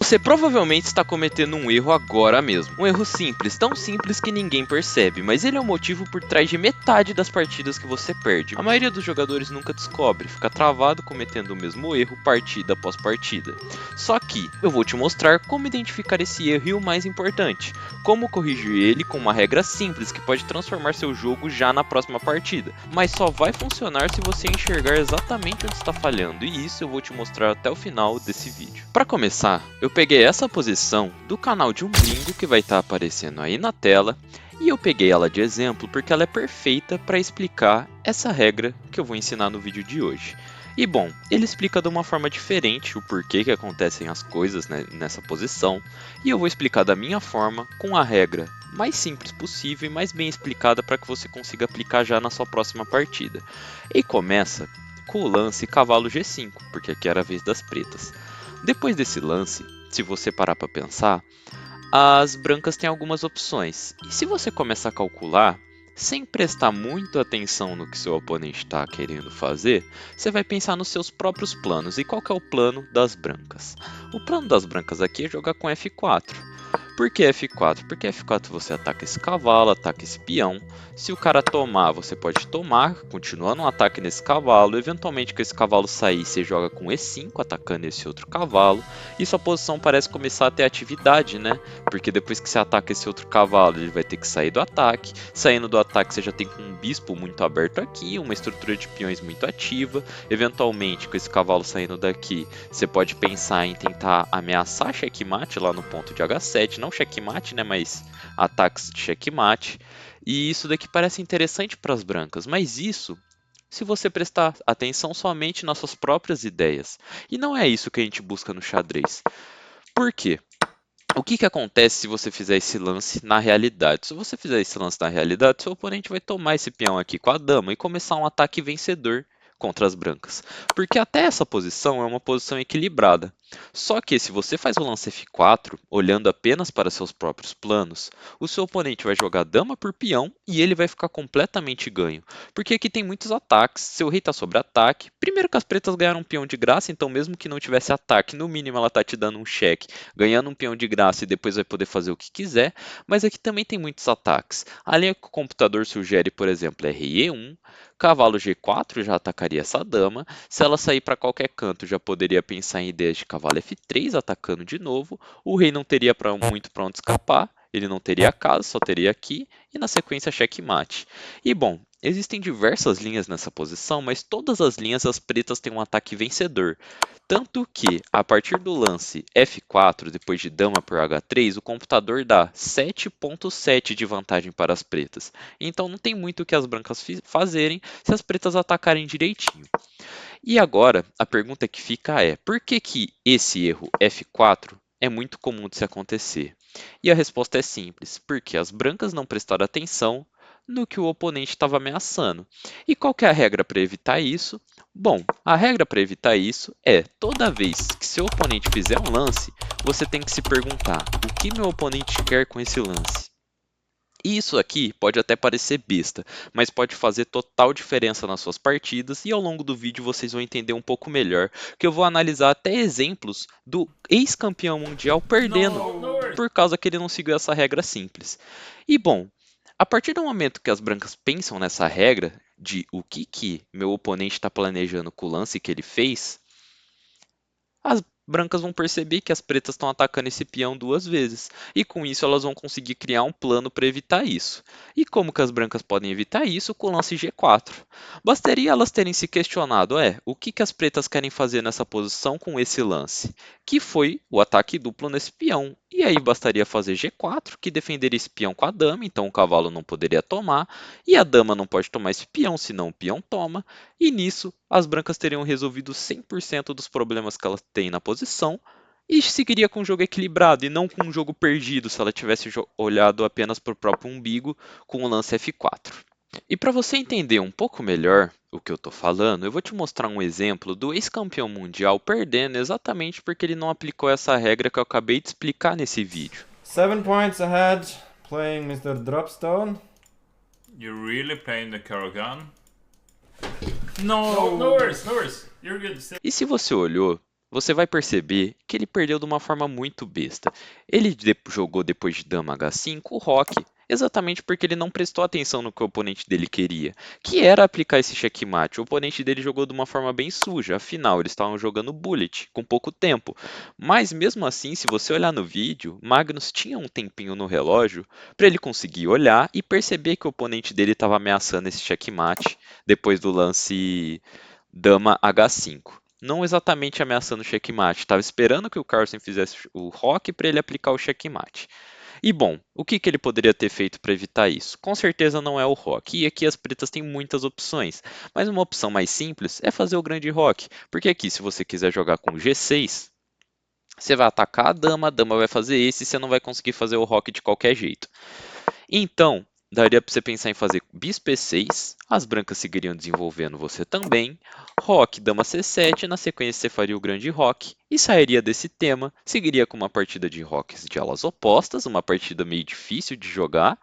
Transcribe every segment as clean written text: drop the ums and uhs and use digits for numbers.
Você provavelmente está cometendo um erro agora mesmo. Um erro simples, tão simples que ninguém percebe, mas ele é o motivo por trás de metade das partidas que você perde. A maioria dos jogadores nunca descobre, fica travado cometendo o mesmo erro partida após partida. Só que eu vou te mostrar como identificar esse erro e o mais importante, como corrigir ele com uma regra simples que pode transformar seu jogo já na próxima partida, mas só vai funcionar se você enxergar exatamente onde está falhando, e isso eu vou te mostrar até o final desse vídeo. Para começar, eu peguei essa posição do canal de um gringo que vai estar aparecendo aí na tela, e eu peguei ela de exemplo porque ela é perfeita para explicar essa regra que eu vou ensinar no vídeo de hoje. E bom, ele explica de uma forma diferente o porquê que acontecem as coisas, né, nessa posição, e eu vou explicar da minha forma, com a regra mais simples possível e mais bem explicada para que você consiga aplicar já na sua próxima partida. E começa com o lance cavalo G5, porque aqui era a vez das pretas. Depois desse lance, se você parar para pensar, as brancas têm algumas opções, e se você começar a calcular, sem prestar muita atenção no que seu oponente está querendo fazer, você vai pensar nos seus próprios planos. E qual que é o plano das brancas? O plano das brancas aqui é jogar com F4. Por que F4? Porque F4 você ataca esse cavalo, ataca esse peão. Se o cara tomar, você pode tomar, continuando um ataque nesse cavalo. Eventualmente, que esse cavalo sair, você joga com E5, atacando esse outro cavalo. E sua posição parece começar a ter atividade, né? Porque depois que você ataca esse outro cavalo, ele vai ter que sair do ataque. Saindo do ataque, você já tem um bispo muito aberto aqui, uma estrutura de peões muito ativa. Eventualmente, com esse cavalo saindo daqui, você pode pensar em tentar ameaçar checkmate lá no ponto de H7. Não checkmate, né? Mas ataques de checkmate. E isso daqui parece interessante para as brancas, mas isso se você prestar atenção somente nas suas próprias ideias. E não é isso que a gente busca no xadrez. Por quê? O que acontece se você fizer esse lance na realidade? Se você fizer esse lance na realidade, seu oponente vai tomar esse peão aqui com a dama e começar um ataque vencedor contra as brancas. Porque até essa posição é uma posição equilibrada. Só que se você faz o lance F4, olhando apenas para seus próprios planos, o seu oponente vai jogar dama por peão e ele vai ficar completamente ganho. Porque aqui tem muitos ataques, seu rei está sobre ataque. Primeiro que as pretas ganharam um peão de graça, então mesmo que não tivesse ataque, no mínimo ela está te dando um cheque, ganhando um peão de graça e depois vai poder fazer o que quiser. Mas aqui também tem muitos ataques. A linha que o computador sugere, por exemplo, é rei E1, cavalo G4 já atacaria essa dama. Se ela sair para qualquer canto, já poderia pensar em ideias de cavalo F3 atacando de novo. O rei não teria muito para onde escapar. Ele não teria casa, só teria aqui. E na sequência, checkmate. E bom, existem diversas linhas nessa posição, mas todas as linhas as pretas têm um ataque vencedor. Tanto que, a partir do lance F4, depois de dama por H3, o computador dá 7,7 de vantagem para as pretas. Então não tem muito o que as brancas fazerem se as pretas atacarem direitinho. E agora, a pergunta que fica é, por que esse erro F4 é muito comum de se acontecer? E a resposta é simples, porque as brancas não prestaram atenção no que o oponente estava ameaçando. E qual que é a regra para evitar isso? Bom, a regra para evitar isso é, toda vez que seu oponente fizer um lance, você tem que se perguntar, o que meu oponente quer com esse lance? E isso aqui pode até parecer besta, mas pode fazer total diferença nas suas partidas e ao longo do vídeo vocês vão entender um pouco melhor, que eu vou analisar até exemplos do ex-campeão mundial perdendo por causa que ele não seguiu essa regra simples. E bom, a partir do momento que as brancas pensam nessa regra de o que meu oponente está planejando com o lance que ele fez, as brancas vão perceber que as pretas estão atacando esse peão duas vezes, e com isso elas vão conseguir criar um plano para evitar isso. E como que as brancas podem evitar isso? Com o lance G4. Bastaria elas terem se questionado, o que as pretas querem fazer nessa posição com esse lance? Que foi o ataque duplo nesse peão. E aí bastaria fazer G4, que defenderia esse peão com a dama, então o cavalo não poderia tomar, e a dama não pode tomar esse peão, senão o peão toma, e nisso as brancas teriam resolvido 100% dos problemas que elas têm na posição, e seguiria com um jogo equilibrado, e não com um jogo perdido, se ela tivesse olhado apenas para o próprio umbigo com o lance F4. E para você entender um pouco melhor o que eu estou falando, eu vou te mostrar um exemplo do ex-campeão mundial perdendo exatamente porque ele não aplicou essa regra que eu acabei de explicar nesse vídeo. 7 points ahead, playing Mr. Dropstone. You're really playing the Karagan? No worries, no worries. You're good. E se você olhou você vai perceber que ele perdeu de uma forma muito besta. Ele jogou depois de dama H5 o roque, exatamente porque ele não prestou atenção no que o oponente dele queria, que era aplicar esse checkmate. O oponente dele jogou de uma forma bem suja, afinal eles estavam jogando bullet, com pouco tempo. Mas mesmo assim, se você olhar no vídeo, Magnus tinha um tempinho no relógio para ele conseguir olhar e perceber que o oponente dele estava ameaçando esse checkmate depois do lance dama H5. Não exatamente ameaçando o checkmate, estava esperando que o Carlsen fizesse o roque para ele aplicar o checkmate. E bom, o que ele poderia ter feito para evitar isso? Com certeza não é o roque, e aqui as pretas têm muitas opções, mas uma opção mais simples é fazer o grande roque, porque aqui se você quiser jogar com G6, você vai atacar a dama vai fazer esse e você não vai conseguir fazer o roque de qualquer jeito. Então, daria para você pensar em fazer bispo E6, as brancas seguiriam desenvolvendo você também, roque, dama C7, na sequência você faria o grande roque, e sairia desse tema, seguiria com uma partida de roques de alas opostas, uma partida meio difícil de jogar,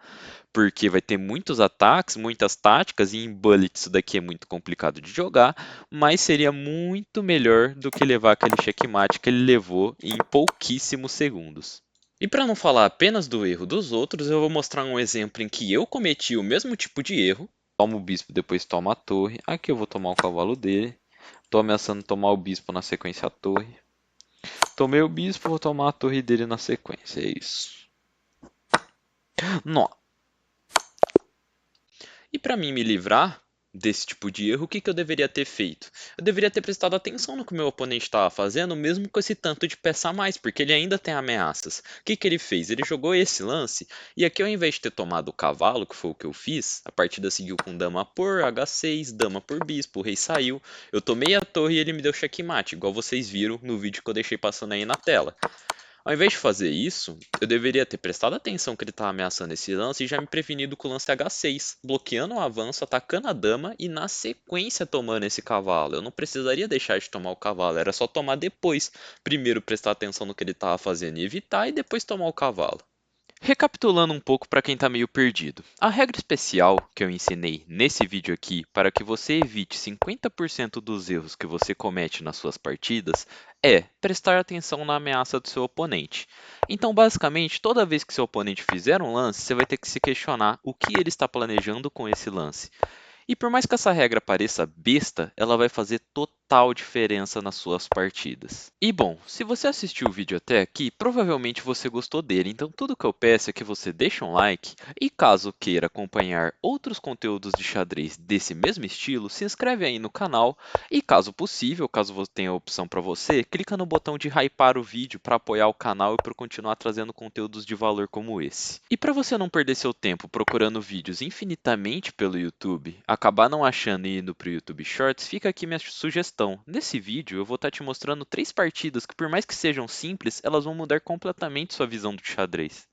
porque vai ter muitos ataques, muitas táticas, e em bullet isso daqui é muito complicado de jogar, mas seria muito melhor do que levar aquele checkmate que ele levou em pouquíssimos segundos. E para não falar apenas do erro dos outros, eu vou mostrar um exemplo em que eu cometi o mesmo tipo de erro. Toma o bispo, depois toma a torre. Aqui eu vou tomar o cavalo dele. Tô ameaçando tomar o bispo na sequência a torre. Tomei o bispo, vou tomar a torre dele na sequência. É isso. Nó. E para mim me livrar desse tipo de erro, o que eu deveria ter feito? Eu deveria ter prestado atenção no que o meu oponente estava fazendo, mesmo com esse tanto de peça a mais, porque ele ainda tem ameaças. O que ele fez? Ele jogou esse lance, e aqui ao invés de ter tomado o cavalo, que foi o que eu fiz, a partida seguiu com dama por H6, dama por bispo, o rei saiu, eu tomei a torre e ele me deu checkmate, igual vocês viram no vídeo que eu deixei passando aí na tela. Ao invés de fazer isso, eu deveria ter prestado atenção que ele estava ameaçando esse lance e já me prevenido com o lance H6, bloqueando o avanço, atacando a dama e na sequência tomando esse cavalo. Eu não precisaria deixar de tomar o cavalo, era só tomar depois. Primeiro prestar atenção no que ele estava fazendo e evitar, e depois tomar o cavalo. Recapitulando um pouco para quem está meio perdido, a regra especial que eu ensinei nesse vídeo aqui para que você evite 50% dos erros que você comete nas suas partidas é prestar atenção na ameaça do seu oponente. Então, basicamente, toda vez que seu oponente fizer um lance, você vai ter que se questionar o que ele está planejando com esse lance. E por mais que essa regra pareça besta, ela vai fazer total diferença nas suas partidas. E bom, se você assistiu o vídeo até aqui, provavelmente você gostou dele, então tudo que eu peço é que você deixe um like, e caso queira acompanhar outros conteúdos de xadrez desse mesmo estilo, se inscreve aí no canal, e caso possível, caso você tenha a opção para você, clica no botão de hypar o vídeo para apoiar o canal e para continuar trazendo conteúdos de valor como esse. E para você não perder seu tempo procurando vídeos infinitamente pelo YouTube, acabar não achando e indo para o YouTube Shorts, fica aqui minha sugestão. Nesse vídeo eu vou estar te mostrando 3 partidas que por mais que sejam simples, elas vão mudar completamente sua visão do xadrez.